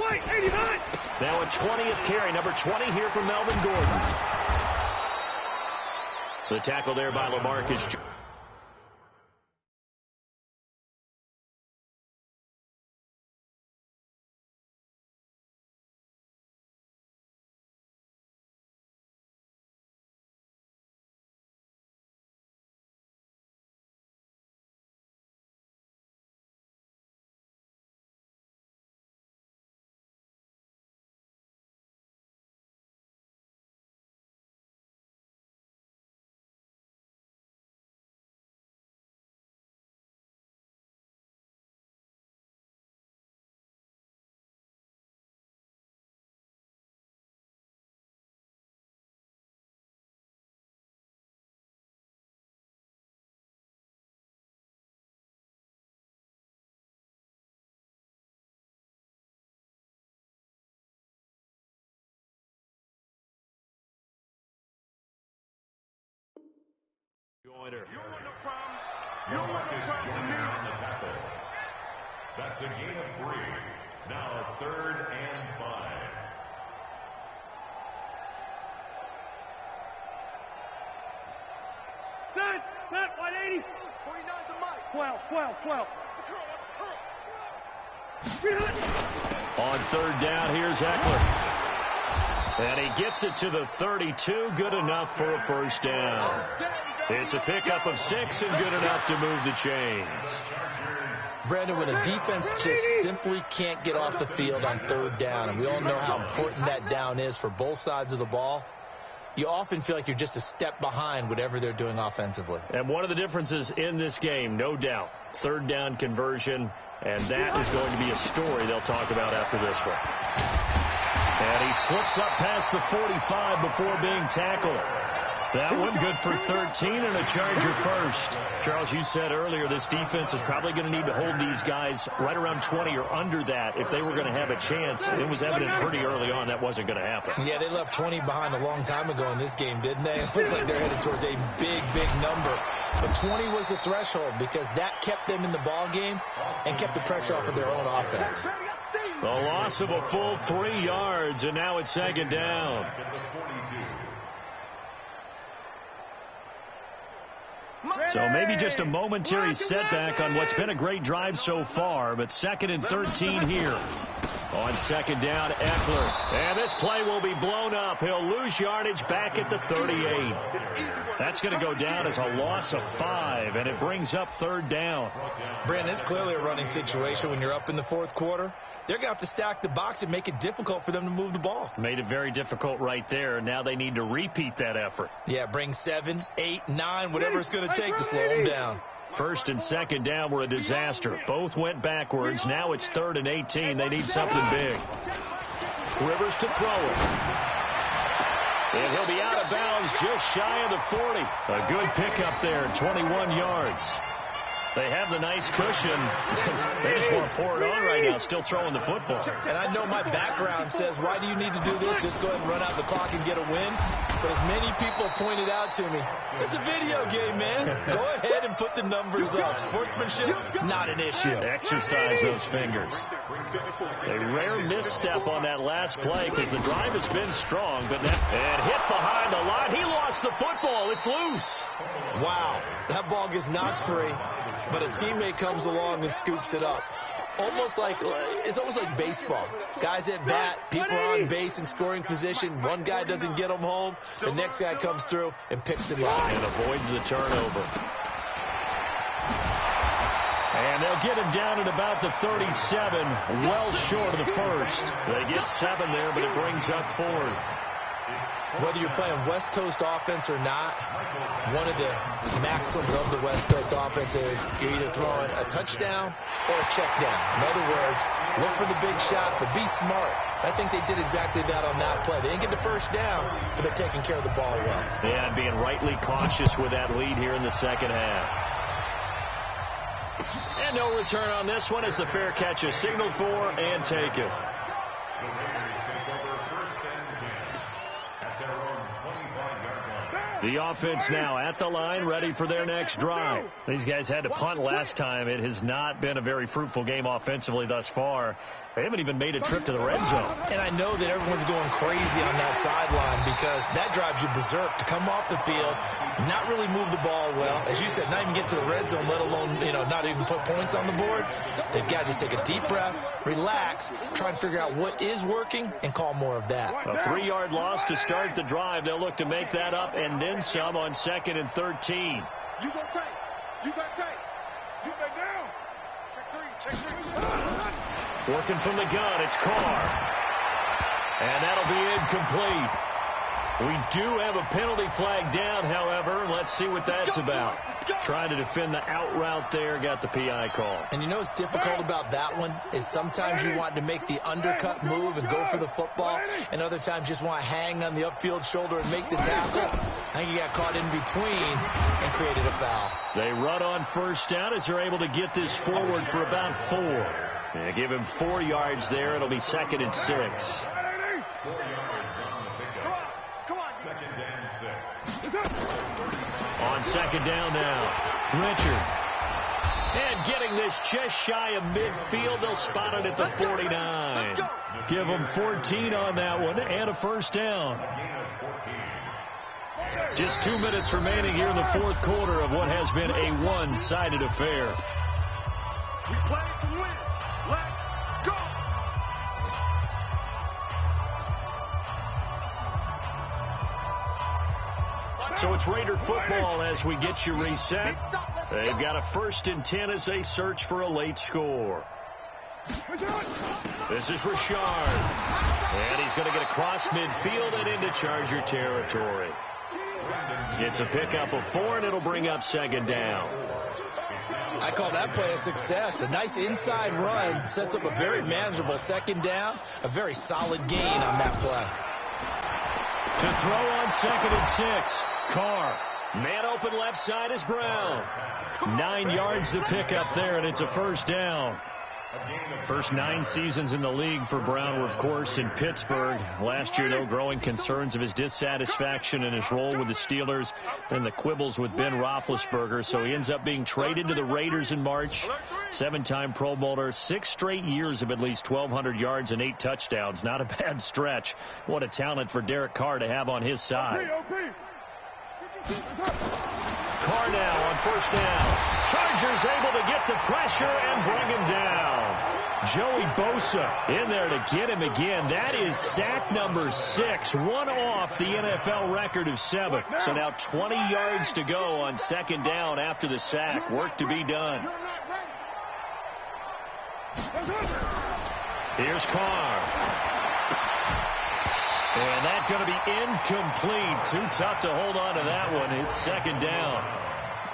Wait, 89. Now a 20th carry, number 20 here from Melvin Gordon. The tackle there by LaMarcus. You don't want no problem. You don't want no problem with me. On the tackle. That's a gain of 3. Now 3rd and 5. Set, 180. 49's the mic. 12. On 3rd down, here's Eckler. And he gets it to the 32. Good enough for a first down. It's a pickup of 6 and good enough to move the chains. Brandon, when a defense just simply can't get off the field on 3rd down, and we all know how important that down is for both sides of the ball, you often feel like you're just a step behind whatever they're doing offensively. And one of the differences in this game, no doubt, 3rd down conversion, and that is going to be a story they'll talk about after this one. And he slips up past the 45 before being tackled. That one good for 13 and a Charger first. Charles, you said earlier this defense is probably going to need to hold these guys right around 20 or under that if they were going to have a chance. It was evident pretty early on that wasn't going to happen. Yeah, they left 20 behind a long time ago in this game, didn't they? It looks like they're headed towards a big number. But 20 was the threshold because that kept them in the ball game and kept the pressure off of their own offense. The loss of a full 3 yards, and now it's 2nd down. So maybe just a momentary setback on what's been a great drive so far, but 2nd and 13 here. On 2nd down, Eckler. And this play will be blown up. He'll lose yardage back at the 38. That's going to go down as a loss of 5, and it brings up 3rd down. Brandon, it's clearly a running situation when you're up in the 4th quarter. They're going to have to stack the box and make it difficult for them to move the ball. Made it very difficult right there. Now they need to repeat that effort. Yeah, bring 7, 8, 9, whatever it's going to take to slow them down. 1st and 2nd down were a disaster. Both went backwards. Now it's 3rd and 18. They need something big. Rivers to throw it. And he'll be out of bounds just shy of the 40. A good pickup there, 21 yards. They have the nice cushion. They just want to pour it on right now, still throwing the football. And I know my background says, why do you need to do this? Just go ahead and run out the clock and get a win. But as many people pointed out to me, it's a video game, man. Go ahead and put the numbers up. Sportsmanship, not an issue. Exercise those fingers. A rare misstep on that last play because the drive has been strong. And hit behind the line. He lost the football. It's loose. Wow. That ball gets knocked free. But a teammate comes along and scoops it up. It's almost like baseball. Guys at bat, people are on base in scoring position. One guy doesn't get them home. The next guy comes through and picks him up. And avoids the turnover. And they'll get him down at about the 37, well short of the first. They get 7 there, but it brings up 4th. Whether you're playing West Coast offense or not, one of the maxims of the West Coast offense is you're either throwing a touchdown or a check down. In other words, look for the big shot, but be smart. I think they did exactly that on that play. They didn't get the first down, but they're taking care of the ball well. Yeah, and being rightly cautious with that lead here in the 2nd half. And no return on this one as the fair catch is signaled for and taken. The offense now at the line, ready for their next drive. These guys had to punt last time. It has not been a very fruitful game offensively thus far. They haven't even made a trip to the red zone. And I know that everyone's going crazy on that sideline because that drives you berserk to come off the field, not really move the ball well. As you said, not even get to the red zone, let alone, not even put points on the board. They've got to just take a deep breath, relax, try and figure out what is working, and call more of that. A 3-yard loss to start the drive. They'll look to make that up and then some on 2nd and 13. You got tape. You got tape. You back down. Check 3. Working from the gun, it's Carr. And that'll be incomplete. We do have a penalty flag down, however. Let's see what that's about. Trying to defend the out route there, got the PI call. And you know what's difficult about that one is sometimes you want to make the undercut move and go for the football, and other times just want to hang on the upfield shoulder and make the tackle. I think he got caught in between and created a foul. They run on first down as they're able to get this forward for about 4. They give him 4 yards there. It'll be 2nd and 6. 4 yards on the pickup. 2nd and 6. On second down now, Richard. And getting this just shy of midfield, they'll spot it at the 49. Give them 14 on that one and a first down. Just 2 minutes remaining here in the fourth quarter of what has been a one-sided affair. We play to win. Let's go. So it's Raider football as we get you reset. They've got a 1st and 10 as they search for a late score. This is Richard. And he's going to get across midfield and into Charger territory. It's a pickup of 4, and it'll bring up second down. I call that play a success. A nice inside run sets up a very manageable second down. A very solid gain on that play. To throw on 2nd and 6. Carr. Man open left side is Brown. 9 yards to pick up there, and it's a first down. First 9 seasons in the league for Brown were, of course, in Pittsburgh. Last year, though, growing concerns of his dissatisfaction in his role with the Steelers and the quibbles with Ben Roethlisberger. So he ends up being traded to the Raiders in March. 7-time Pro Bowler, 6 straight years of at least 1,200 yards and 8 touchdowns. Not a bad stretch. What a talent for Derek Carr to have on his side. Carr now on first down. Chargers able to get the pressure and bring him down. Joey Bosa in there to get him again. That is sack number 6, one off the NFL record of 7. So now 20 yards to go on second down after the sack. Work to be done. Here's Carr. And that's going to be incomplete. Too tough to hold on to that one. It's second down.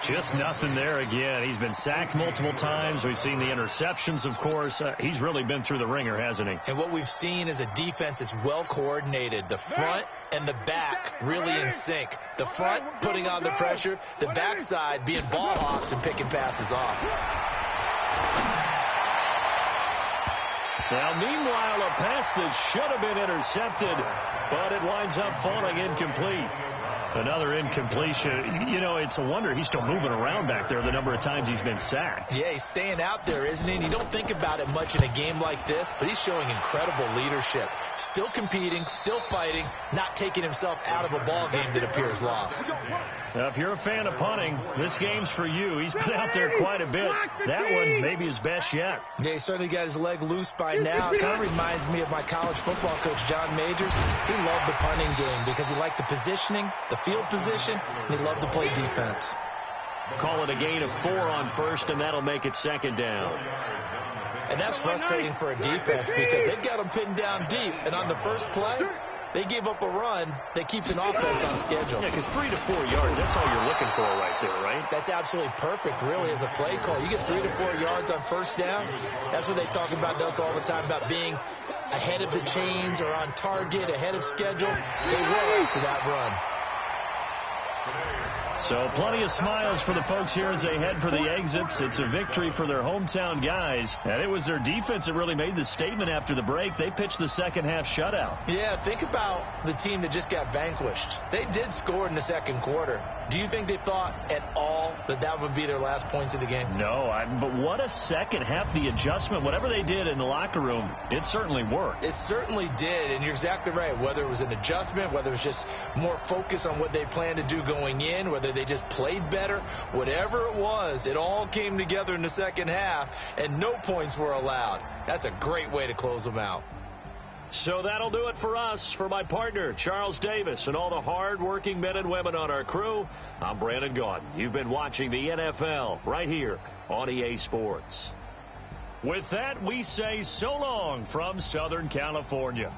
Just nothing there again. He's been sacked multiple times. We've seen the interceptions, of course. He's really been through the ringer, hasn't he? And what we've seen is a defense that's well coordinated. The front and the back really in sync. The front putting on the pressure. The backside being ball hawks and picking passes off. Now, meanwhile, a pass that should have been intercepted, but it winds up falling incomplete. Another incompletion. You know, it's a wonder he's still moving around back there the number of times he's been sacked. Yeah, he's staying out there, isn't he? And you don't think about it much in a game like this, but he's showing incredible leadership. Still competing, still fighting, not taking himself out of a ball game that appears lost. Now, if you're a fan of punting, this game's for you. He's been out there quite a bit. That one maybe his best yet. Yeah, he certainly got his leg loose by now. It kind of reminds me of my college football coach, John Majors. He loved the punting game because he liked the positioning, the field position, and he loved to play defense. Call it a gain of 4 on first, and that'll make it second down. And that's frustrating for a defense because they've got them pinned down deep, and on the first play, they give up a run that keeps an offense on schedule. Yeah, because 3 to 4 yards, that's all you're looking for right there, right? That's absolutely perfect, really, as a play call. You get 3 to 4 yards on first down. That's what they talk about us all the time, about being ahead of the chains or on target, ahead of schedule. They were after that run. So plenty of smiles for the folks here as they head for the exits. It's a victory for their hometown guys. And it was their defense that really made the statement after the break. They pitched the second half shutout. Yeah, think about the team that just got vanquished. They did score in the second quarter. Do you think they thought at all that that would be their last points of the game? No, but what a second half. The adjustment, whatever they did in the locker room, it certainly worked. It certainly did, and you're exactly right. Whether it was an adjustment, whether it was just more focus on what they planned to do going in, whether they just played better, whatever it was, it all came together in the second half, and no points were allowed. That's a great way to close them out. So that'll do it for us. For my partner, Charles Davis, and all the hard-working men and women on our crew, I'm Brandon Gaudin. You've been watching the NFL right here on EA Sports. With that, we say so long from Southern California.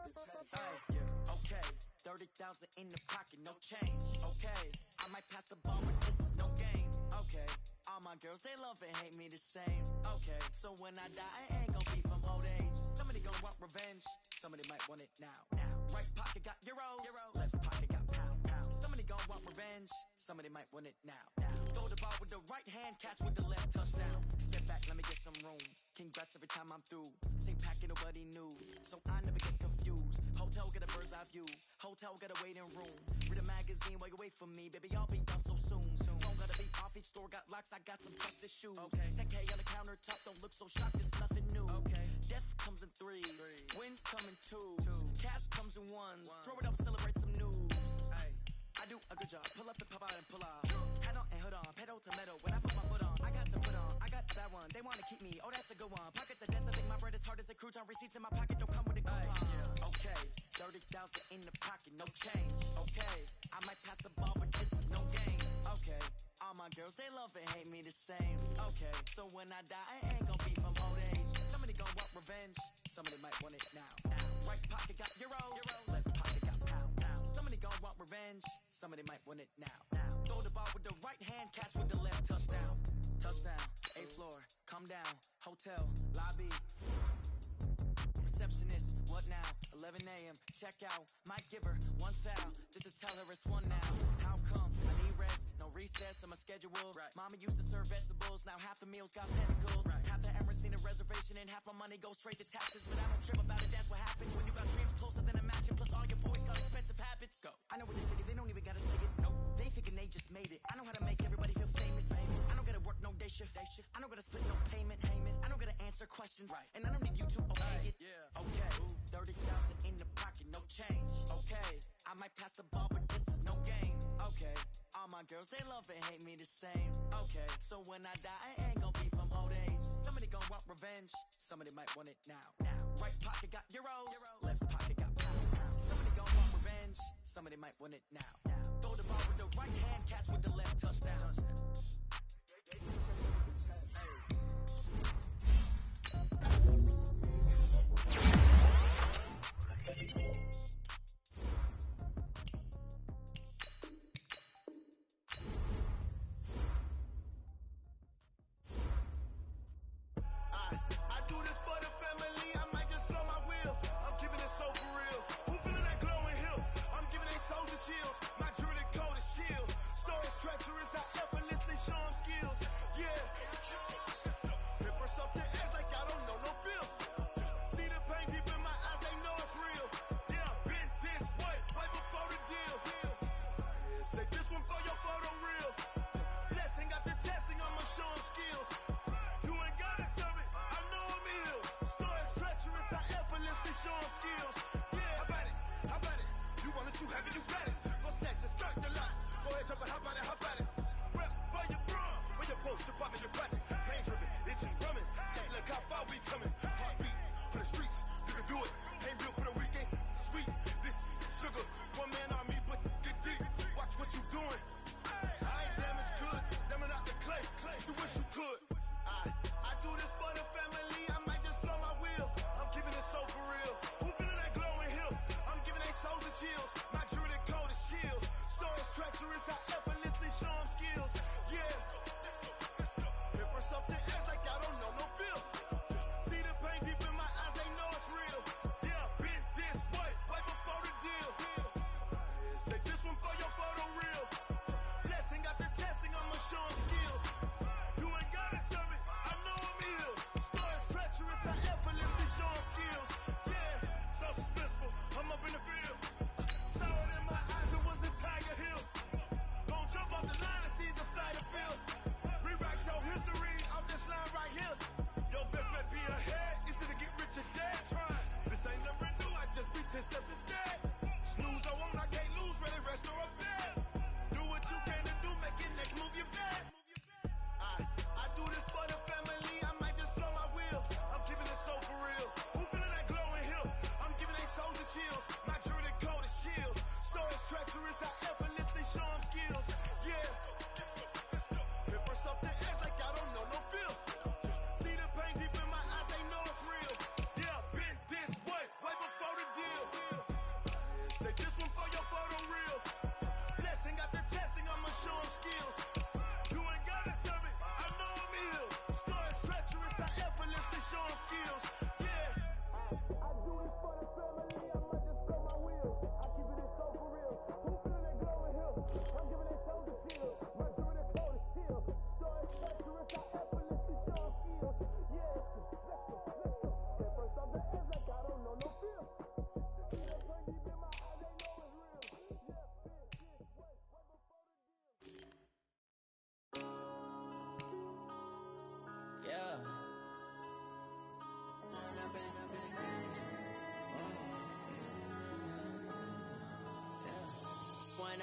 Okay, 30,000 in the pocket, no change. Okay, I might pass the ball, but this is no game. Okay, all my girls, they love and hate me the same. Okay, so when I die, I ain't gon' be from old age. Somebody gon' want revenge, somebody might want it now. Right pocket got euros, left pocket got pound. Somebody gon' want revenge, somebody might want it now. Throw the ball with the right hand, catch with the left, touchdown. Step back, let me get some room. Congrats every time I'm through. Same packet, nobody knew, so I never get confused. Hotel get a bird's eye view, hotel get a waiting room. Read a magazine while you wait for me, baby, I'll be done so soon. Phone gotta be off, each store got locks, I got some busted shoes. 10K on the countertop, don't look so shocked, it's nothing new. Death comes in threes, wins come in twos, cash comes in ones. Throw it up, celebrate some news. I do a good job, pull up and pop out and pull out. Head on and hood on, pedal to metal. When I put my foot on, I got to put on. I got that one, they wanna keep me, oh that's a good one. Pockets are dense, I think my bread is hard as a crouton. Receipts in my pocket don't come with a coupon. Okay, 30,000 in the pocket, no change. Okay, I might pass the ball, but this is no game. Okay, all my girls, they love and hate me the same. Okay, so when I die, I ain't gon' be from old age. Somebody gon' want revenge, somebody might want it now. Right pocket got euros, left pocket got pound. Somebody gon' want revenge, somebody might want it now. Throw the ball with the right hand, catch with the left, touchdown. Touchdown, 8th floor, come down, hotel, lobby. Receptionist, what now? 11 a.m., check out. Might give her one foul, just to tell her it's one now. How come? I need rest, no recess on my schedule. Mama used to serve vegetables, now half the meals got tentacles. Half the Emirates need a reservation and half my money goes straight to taxes. But I don't trip about it, that's what happens when you got dreams closer than a match. And plus all your boys got expensive habits. Go. I know what they figure, they don't even gotta say it. Nope. They thinking they just made it. I know how to make everybody feel famous. I don't gotta work no day shift. I don't gotta split no payment. I don't gotta answer questions. And I don't need you to obey it. Okay, 30,000 in the pocket, no change. Okay, I might pass the ball, but this is no game. Okay, all my girls, they love and hate me the same. Okay, so when I die, I ain't gon' be from old age. Somebody gon' want revenge, somebody might want it now. Right pocket got euros, left pocket got pound. Somebody gon' want revenge, somebody might want it now. Throw the ball with the right hand, catch with the left, touchdown. I do this for the family, I might just blow my wheel. I'm keeping it so for real. Who feeling that glowing hill? I'm giving they soldier chills. My jewelry coat is shield. Stories treacherous, I effortlessly show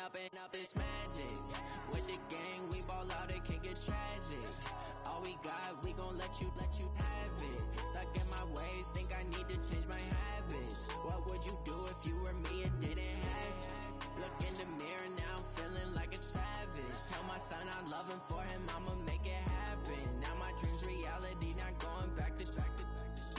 up this magic. With the gang, we ball out, it can get tragic. All we got, we gon' let you have it. Stuck in my ways, think I need to change my habits. What would you do if you were me and didn't have it? Look in the mirror now, I'm feeling like a savage. Tell my son I love him, for him I'ma make it happen. Now my dream's reality, not going back to.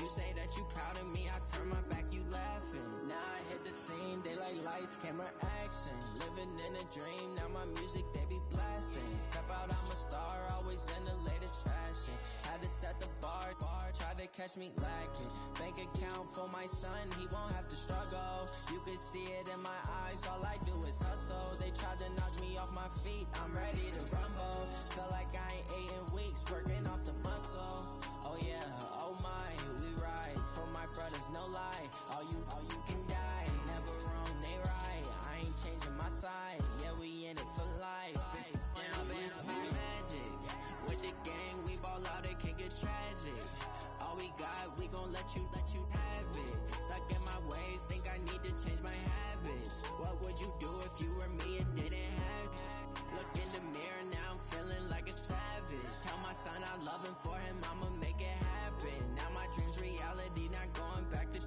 You say that you proud of me, I turn my back, you laughing. Now I hit the scene, daylight lights, camera action. Living in a dream, now my music they be blasting. Step out, I'm a star, always in the latest fashion. Had to set the bar, try to catch me lacking. Bank account for my son, he won't have to struggle. You can see it in my eyes, all I do is hustle. They tried to knock me off my feet, I'm ready to rumble. Feel like I ain't ate in weeks, working off the muscle. Oh yeah, oh my, we ride for my brothers, no lie. All you can die, never wrong, they right. I ain't changing my side, yeah, we in it for life. It's magic. With the gang, we ball out, it can get tragic. All we got, we gon' let you have it. Stuck in my ways, think I need to change my habits. What would you do if you were me and didn't have it? Look in the mirror, now I'm feeling like a savage. Tell my son I love him, for him I'ma make it happen. Now my dream's reality, not going back to.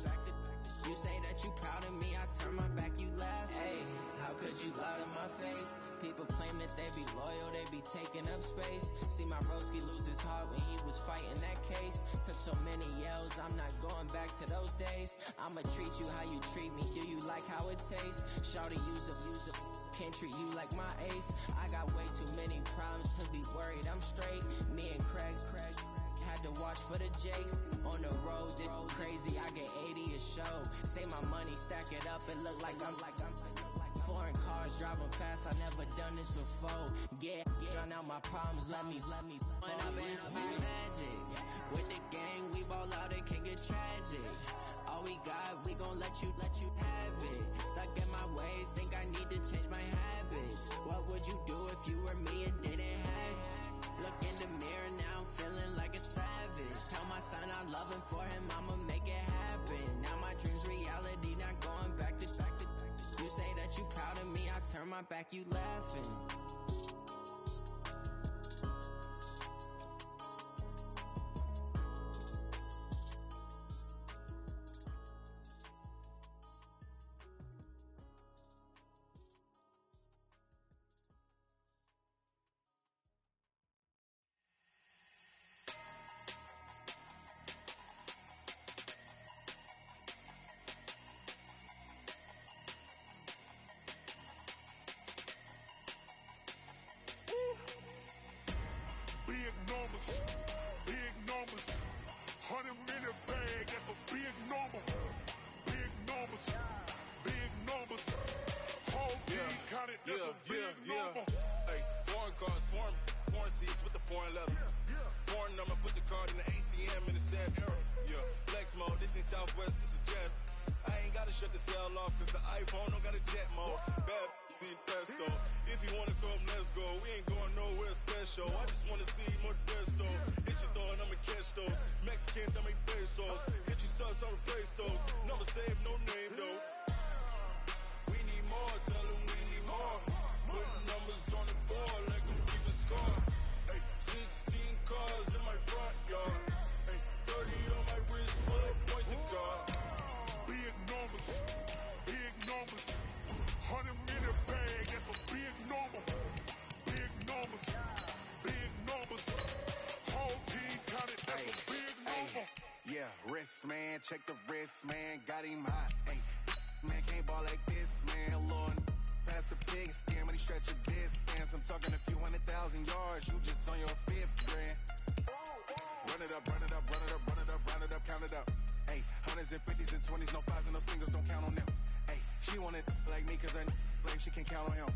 You say that you proud of me, I turn my back, you laugh. Hey, how could you lie to my face? People claim that they be loyal, they be taking up space. See my broski lose his heart when he was fighting that case. Took so many yells, I'm not going back to those days. I'ma treat you how you treat me, do you like how it tastes? Shawty, use up, can't treat you like my ace. I got way too many problems to be worried, I'm straight. Me and Craig had to watch for the Jakes. On the road, this crazy, I get 80 a show. Say my money, stack it up, it look like I'm foreign cars, driving fast, I never done this before. Get drown out my problems, let me point up it's magic. With the gang, we ball out, it can get tragic. All we got, we gon' let you have it. Stuck in my ways, think I need to change my habits. What would you do if you were me and didn't have it? Look in the mirror, now I'm feeling like a savage. Tell my son I love him, for him I'ma make it happen. Now my dream's reality, not going back to. You say that you proud of me, I turn my back, you laughing. Big numbers, 100 minute bag, that's a big number. Big numbers, whole team counted, that's a big number. Hey, foreign cars, foreign seats with the foreign leather. Foreign number, put the card in the ATM in the sad era. Flex mode, this ain't Southwest, this is Jet. I ain't gotta shut the cell off, cause the iPhone don't got a jet mode. Bad being pesto. If you wanna come, let's go. We ain't going nowhere special. I just wanna see more Modesto. Hit your thought, I'ma catch those. Mexican, I make pesos. Hit your sus, I'll replace those. Number saved, no name though. We need more, tell them we need more. Putting numbers on the board like I'm keeping score. Hey, 16 cars in my front yard. Hey, 30 on my wrist, full of points of God. Big numbers, 100 minute bag, that's a big number. Big numbers, whole team counted, that's a big number. Yeah, wrist man, check the wrist man, got him hot. Ay, man can't ball like this, man. Lord, pass the pig skin when he stretch a distance. I'm talking a few 100,000 yards, you just on your fifth grand. Run it up, count it up. Ay, hundreds and fifties and 20s, no fives and no singles, don't count on them. Ay, she wanted like me, cause I like she can count on him.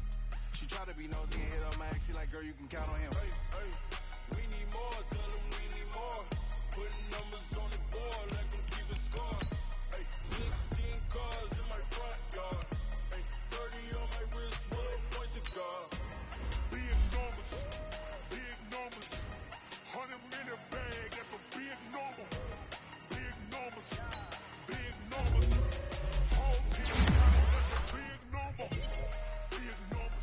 She try to be nosy and hit up my ex, she like, girl, you can count on him. Hey, we need more, tell them we need more. Putting numbers on the board like I'm keeping score. Hey, 16 cars in my front yard. Hey, 30 on my wrist, full of points of God. Big numbers, 100 minute bag, that's a big number. Big numbers, whole team counted, that's a big number. Big numbers.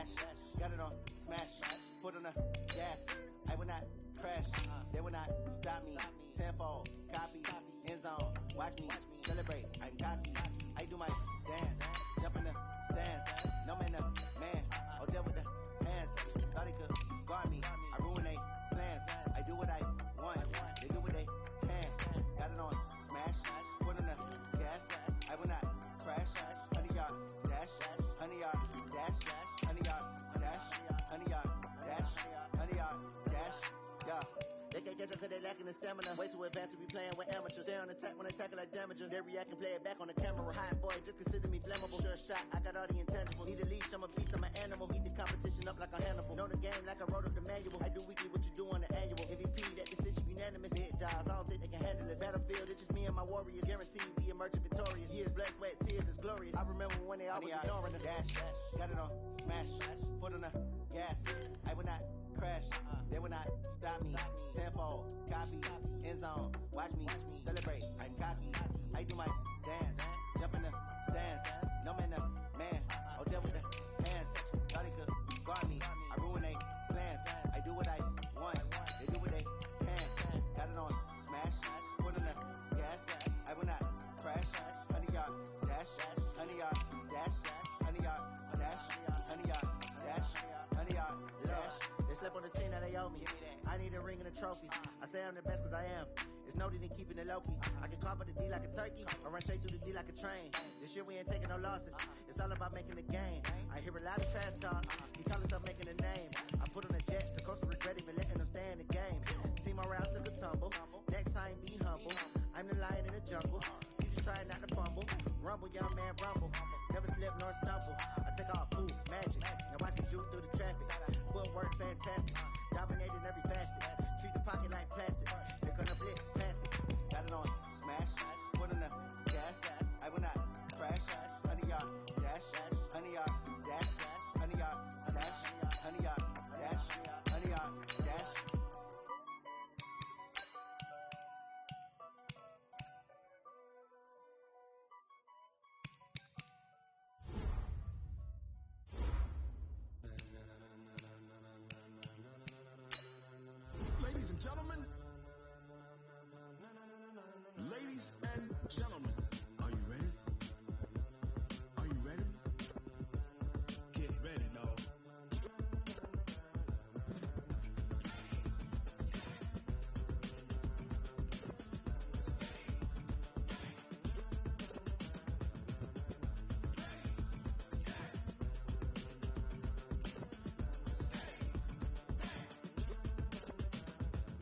dash, got it on smash, foot on the gas. I will not crash, they will not stop me. Tenfold, copy, end zone, watch me celebrate. I'm cocky, I do my dance, jump in the stands. No man, man, oh there with the hands. Thought he could guard me, I ruin they plans. I do what I want, they do what they can. Got it on smash, foot on the gas. I will not crash, 100-yard dash, 100-yard dash, 100-yard dash, 100-yard dash, 100-yard dash, yeah. They can't catch up cause they lacking the stamina. Way too advanced to be playing with amateurs. They on attack when they tackle like damager. They react and play it back on the camera. Hot boy, just consider me flammable. Sure shot, I got all the intangibles. Need a leash, I'm a beast, I'm an animal. Eat the competition up like a Hannibal. Know the game like I wrote up the manual. I do weekly what you do on the annual. MVP, that decision unanimous. Hit jobs, I don't think they can handle it. Battlefield, it's just me and my warriors. Guaranteed we emerge victorious. Years, blood, sweat, tears, it's glorious. I remember when they always ignoring the dash. Got it on smash, foot on the gas. I will not crash, they will not stop me. Tenfold, copy, end zone, watch me celebrate. I'm cocky, I do my dance, jump in the stands. No man, man, oh there with the hands. Thought he could guard me, I ruin they plans. I do what I want, they do what they can. Got it on smash, foot on the gas. I will not crash, 100-yard dash, 100-yard dash, 100-yard dash, 100-yard dash, 100-yard dash. They slept on the team that they owe me. I need a ring and a trophy. I say I'm the best cause I am. It's noted in keeping it low-key. I can carve up the D like a turkey, or run straight through the D like a train. This year we ain't taking no losses. It's all about making the game. I hear a lot of trash talk. He call himself making a name. I put on the jets. The coach will regret even letting them stay in the game. Team morale took a tumble. Next time be humble. I'm the lion in the jungle. You just try not to fumble. Rumble, young man, rumble. Never slip nor stumble. I take off, move, magic. Now I can juke through the traffic. Footwork fantastic. Dominating every facet. Treat the pocket like plastic. They're gonna blitz, pass it. Got it on smash. Foot on the gas. I will not crash. 100-yard dash. 100-yard dash. 100-yard dash. 100-yard dash. 100-yard dash. Ladies and gentlemen, ladies and gentlemen, are you ready? Are you ready? Get ready, dog.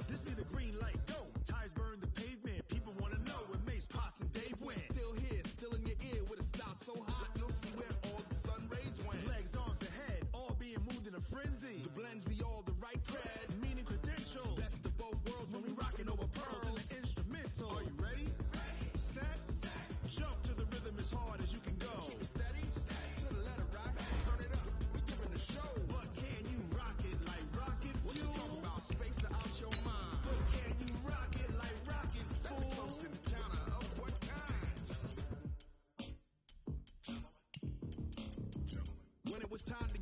This be the green light, go. Tires burn the pavement. People wanna know where Mace, Potts, and Dave went. Still here, still in your ear with a style so hot, you'll see where all the sun rays went. Legs, arms, ahead, all being moved in a frenzy. The blends be all the right cred, meaning credentials. Best of both worlds when we rockin' over pearls and the instrumental. Are you ready? Set, jump to the rhythm as hard as you can go. Keep it steady, to the letter rock, turn it up. We giving the show. But can you rock it like rocket? What you talking about? Space out your mind. But can you rock it like rockets? That's close encounter of what kind? When it was time to